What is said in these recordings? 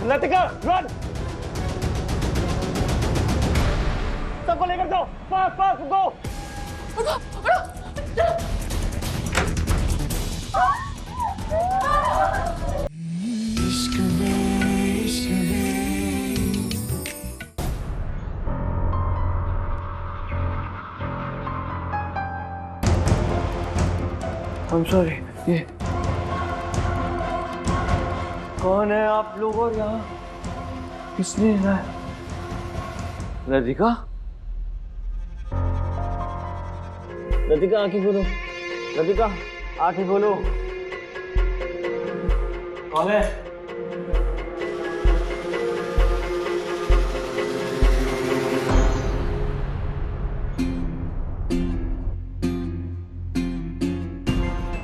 Latika run, सबको लेकर जाओ, fast fast go. I'm sorry, ये कौन है आप लोग और यहाँ किसने है? लतिका, लतिका आंखें खोलो, लतिका आंखें खोलो। कौन है?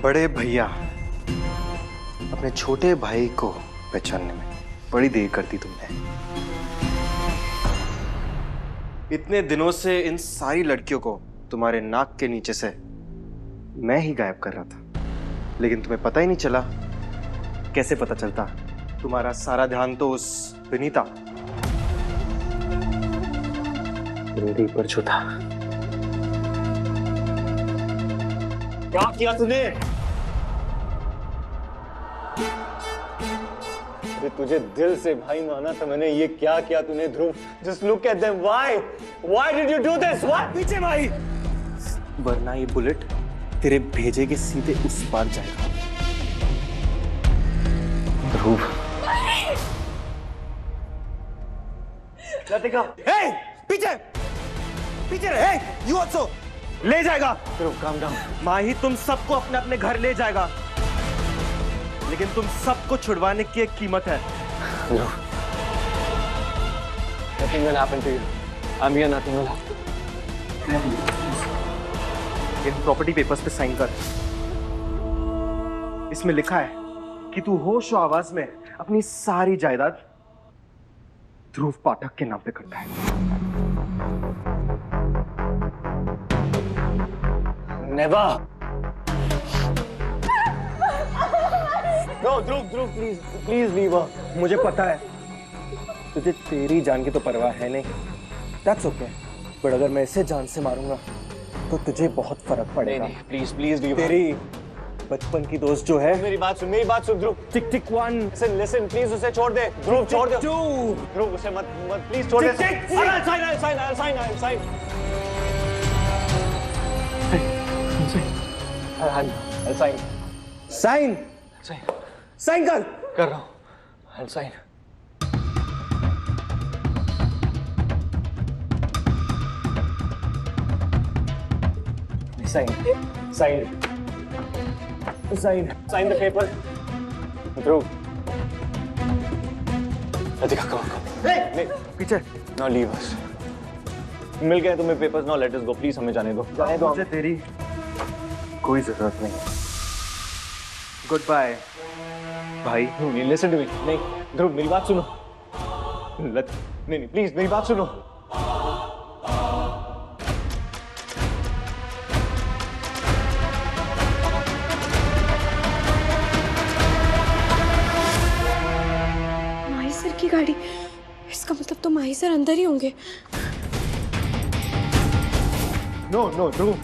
बड़े भैया अपने छोटे भाई को पहचानने में बड़ी देर कर दी तुमने। इतने दिनों से इन सारी लड़कियों को तुम्हारे नाक के नीचे से मैं ही गायब कर रहा था, लेकिन तुम्हें पता ही नहीं चला। कैसे पता चलता? तुम्हारा सारा ध्यान तो उस विनीता मेरे ऊपर जो था। क्या किया तूने? तुझे दिल से भाई माना था मैंने, ये क्या किया तूने ध्रुव? Just look at them. Why did you do this? Why? पीछे भाई। वरना ये बुलेट तेरे भेजे के सीधे उस पार जाएगा। ध्रुव, लतिका, hey! पीछे पीछे रहे। You also ले जाएगा। ध्रुव काम डाउन। माही तुम सबको अपने अपने घर ले जाएगा, लेकिन तुम सबको छुड़वाने की एक कीमत है। Nothing will happen to you. I'm here, nothing will happen. In property papers पे साइन कर। इसमें लिखा है कि तू होश और आवाज में अपनी सारी जायदाद ध्रुव पाठक के नाम पे करता है। Never. No, Dhruv please leave her. मुझे पता है तुझे तेरी जान की तो परवाह है नहीं। That's okay. बट अगर मैं इसे जान से मारूंगा तो तुझे बहुत फर्क पड़ेगा। नहीं, please leave her. तेरी बचपन की दोस्त जो है। मेरी बात सुन ध्रुव। टिक टिक 1, Listen, please उसे छोड़ दे। ध्रुव छोड़ दे। 2, ध्रुव उसे मत प्लीज छोड़ दे। टिक टिक। I'll sign. साइन कर। कर रहा हूँ। I'll sign. Sign the paper. Dhruv. Latika, come. नहीं, पीछे now leave us. मिल गए तुम्हें papers, now let us go. Please हमें जाने दो। मुझे तेरी कोई जरूरत नहीं। गुड बाय भाई। नहीं, listen to me. नहीं, ध्रुव मेरी बात सुनो। नहीं, प्लीज मेरी बात सुनो। माही सर की गाड़ी, इसका मतलब तो माही सर अंदर ही होंगे। No, ध्रुव।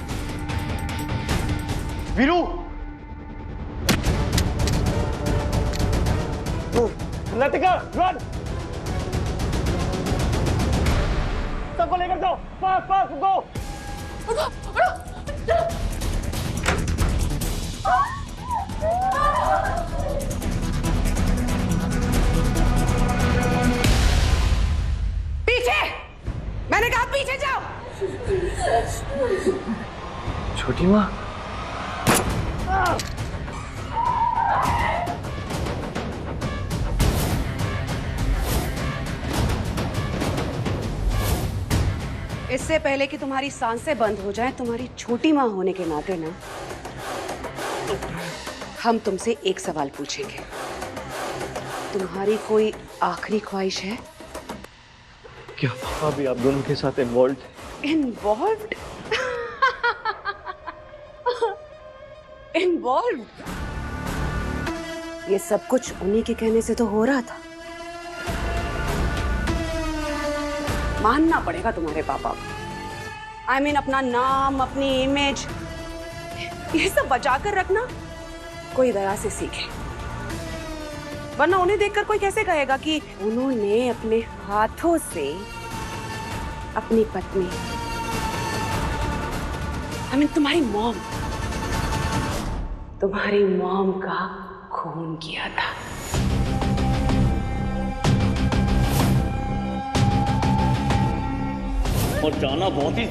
वीरू। लतिका रन, सबको लेकर जाओ, फास्ट गो। पीछे, मैंने कहा पीछे जाओ। छोटी माँ, इससे पहले कि तुम्हारी सांसें बंद हो जाएं, तुम्हारी छोटी माँ होने के नाते ना हम तुमसे एक सवाल पूछेंगे। तुम्हारी कोई आखिरी ख्वाहिश है? क्या पापा भी आप दोनों के साथ इन्वॉल्व थे? इन्वॉल्व्ड? इन्वॉल्व? ये सब कुछ उन्हीं के कहने से तो हो रहा था। मानना पड़ेगा तुम्हारे पापा को। I mean, अपना नाम, अपनी इमेज, ये सब बचा कर रखना कोई दया से सीखे, वरना उन्हें देखकर कोई कैसे कहेगा कि उन्होंने अपने हाथों से अपनी पत्नी, I mean, तुम्हारी मॉम का खून किया था। और जाना बहुत ही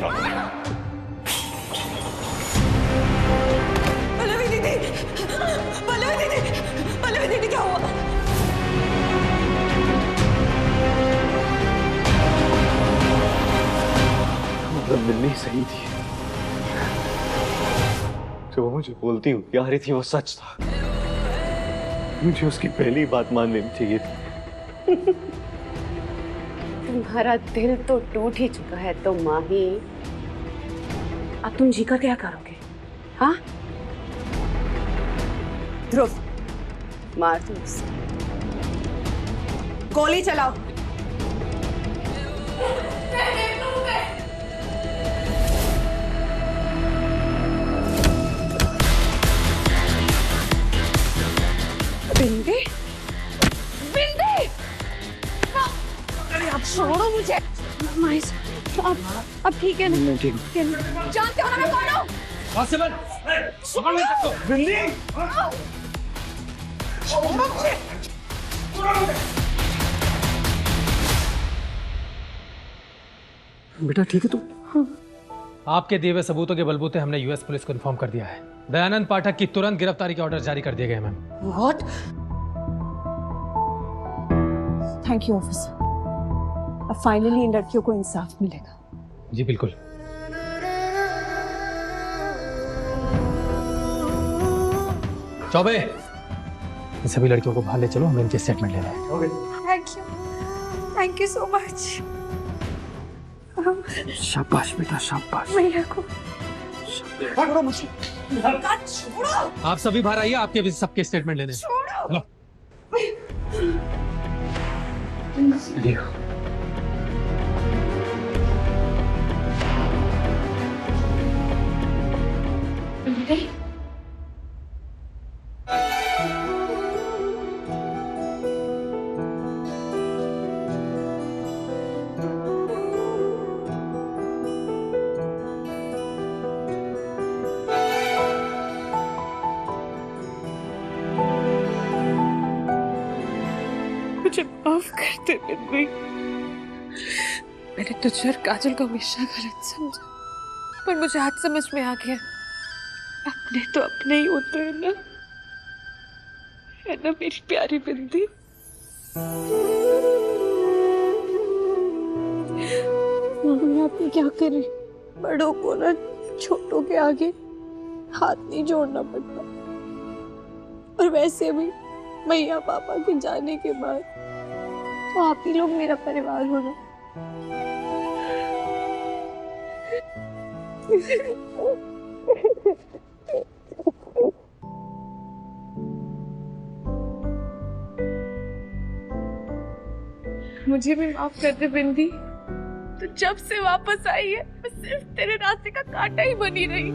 पल्लवी दीदी, पल्लवी दीदी, पल्लवी दीदी क्या हुआ? मतलब मिलनी सही थी, जो वो मुझे बोलती हुई आ रही थी वो सच था। मुझे उसकी पहली बात मान लेनी चाहिए थी। तुम्हारा दिल तो टूट ही चुका है तो माही, अब तुम जीकर क्या करोगे? हाँ ध्रुव, मार दो उसे, गोली चलाओ। बिंदी, बिंदी, अरे आप छोड़ो मुझे। माही सर, अब ठीक है ना? मैं ठीक हूँ। जानते हो ना मैं कौन हूँ? बेटा ठीक है तू? आपके दिए हुए सबूतों के बलबूते हमने यूएस पुलिस को इन्फॉर्म कर दिया है। दयानंद पाठक की तुरंत गिरफ्तारी के ऑर्डर जारी कर दिए गए ma'am. What? Thank you officer, अब फाइनली इन लड़कियों को इंसाफ मिलेगा। जी बिल्कुल। चौबे, इन सभी लड़कियों को बाहर ले चलो, हमें इनके स्टेटमेंट लेना है। Thank you so much. शाबाश बेटा शाबाश। भैया को आप सभी बाहर आइए, आपके भी सबके स्टेटमेंट लेने हैं। लियो। मुझे माफ कर दे बिंदी, मैंने तुझे और काजल को हमेशा गलत समझा, पर मुझे आज समझ में आ गया, अपने तो अपने ही होते हैं ना, है ना मेरी प्यारी बिंदी? मम्मी आप ये क्या कर रही? बड़ों को ना छोटों के आगे हाथ नहीं जोड़ना पड़ता, और वैसे भी मैया पापा के जाने के बाद तो आप ही लोग मेरा परिवार हो ना। मुझे भी माफ कर दे बिंदी, तो जब से वापस आई है मैं सिर्फ तेरे रास्ते का कांटा ही बनी रही।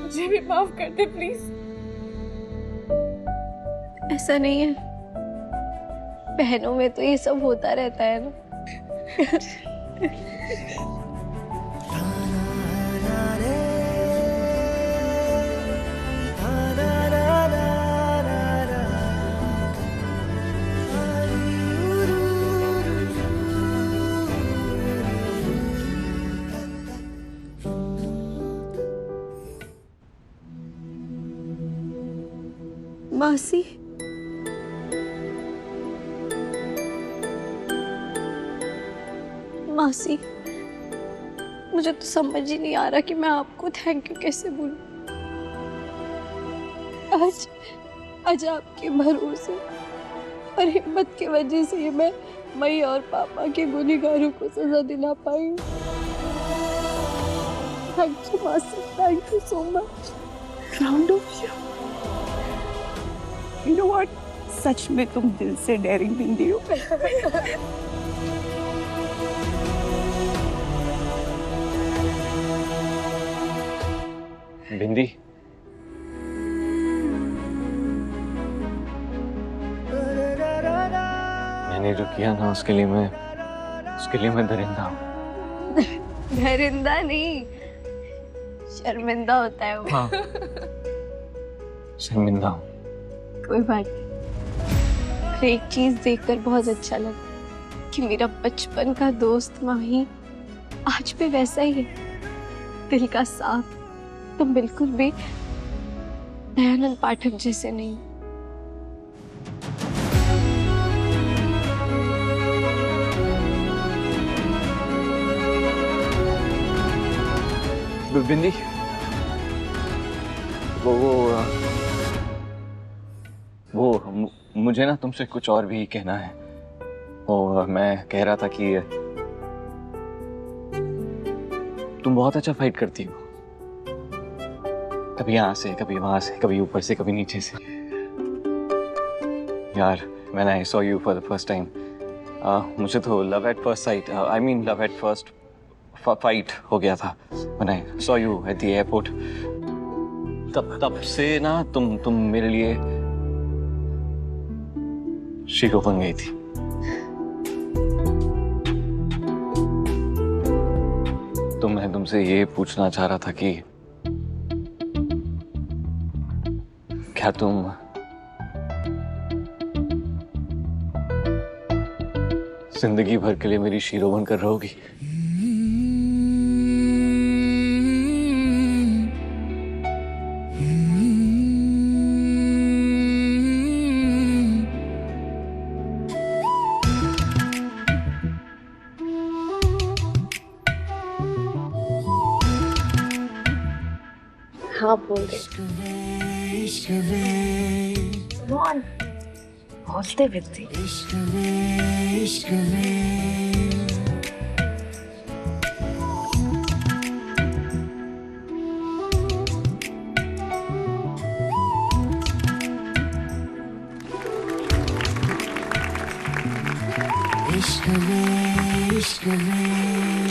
मुझे भी माफ कर दे प्लीज। ऐसा नहीं है, बहनों में तो ये सब होता रहता है ना। मासी, मासी, मुझे तो समझ ही नहीं आ रहा कि मैं आपको थैंक यू कैसे बोलूं। आज आपके भरोसे और हिम्मत की वजह से ही मैं मई और पापा के गुनहगारों को सजा दिला पाई हूँ। थैंक यू मासी, thank you so much. Proud of you. You know what? सच में तुम दिल से डेयरिंग बिंदी हो। बिंदी, मैंने जो किया ना उसके लिए मैं दरिंदा हूँ। दरिंदा नहीं, शर्मिंदा होता है वो। हाँ, शर्मिंदा हूँ। कोई बात नहीं। पर एक चीज देखकर बहुत अच्छा लगा कि मेरा बचपन का दोस्त माही आज भी वैसा ही है, दिल का साफ। तुम बिल्कुल भी दयानंद पाठक जैसे नहीं। बिंदी, मुझे ना तुमसे कुछ और भी कहना है। वो मैं कह रहा था कि तुम बहुत अच्छा फाइट करती हो, कभी यहाँ से, कभी वहां से, कभी ऊपर से, कभी नीचे से। यार, when I saw you for the first time, मुझे तो love at first sight, I mean love at first fight हो गया था when I saw you at the airport। तब से ना तुम मेरे लिए शीरो बन गई थी। तो मैं तुमसे ये पूछना चाह रहा था कि क्या तुम जिंदगी भर के लिए मेरी शीरो बनकर रहोगी? हाँ बोल दे। बोलते बिल्ती। इश्क में